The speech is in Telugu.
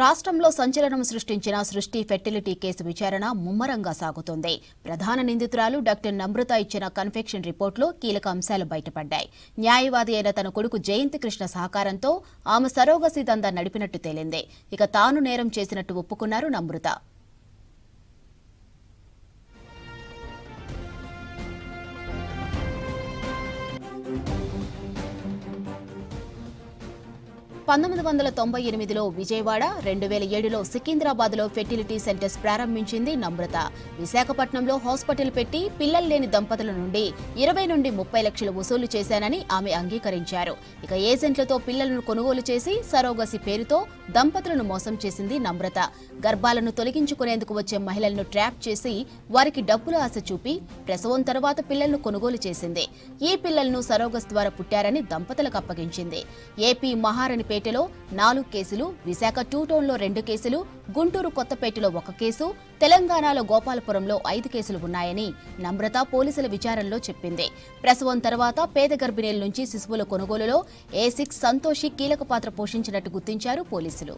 రాష్ట్రంలో సంచలనం సృష్టించిన సృష్టి ఫెర్టిలిటీ కేసు విచారణ ముమ్మరంగా సాగుతోంది. ప్రధాన నిందితురాలు డాక్టర్ నమ్రత ఇచ్చిన కన్ఫెక్షన్ రిపోర్టులో కీలక అంశాలు బయటపడ్డాయి. న్యాయవాది అయిన తన కొడుకు జయంతి కృష్ణ సహకారంతో ఆమె సరోగసీ దందా నడిపినట్టు తేలింది. ఇక తాను నేరం చేసినట్టు ఒప్పుకున్నారు నమ్రత. 1998లో విజయవాడ, 2007లో సికింద్రాబాద్లో ఫెర్టిలిటీ సెంటర్స్ ప్రారంభించింది నమ్రత. విశాఖపట్నంలో హాస్పిటల్ పెట్టి పిల్లలు లేని దంపతుల నుండి 20 నుండి 30 లక్షలు వసూలు చేశానని ఆమె అంగీకరించారు. ఇక ఏజెంట్లతో పిల్లలను కొనుగోలు చేసి సరోగసి పేరుతో దంపతులను మోసం చేసింది నమ్రత. గర్భాలను తొలగించుకునేందుకు వచ్చే మహిళలను ట్రాప్ చేసి వారికి డబ్బుల ఆశ చూపి ప్రసవం తర్వాత పిల్లలను కొనుగోలు చేసింది. ఈ పిల్లలను సరోగస్ ద్వారా పుట్టారని దంపతులకు అప్పగించింది. ఏపీ మహారాణిపేటలో 4 కేసులు, విశాఖ 2 టౌన్లో 2 కేసులు, గుంటూరు కొత్తపేటలో 1 కేసు, తెలంగాణలో గోపాలపురంలో 5 కేసులు ఉన్నాయని నమ్రత పోలీసుల విచారణలో చెప్పింది. ప్రసవం తర్వాత పేద గర్భిణీల నుంచి శిశువుల కొనుగోలులో A6 సంతోషి కీలక పాత్ర పోషించినట్టు గుర్తించారు పోలీసులు.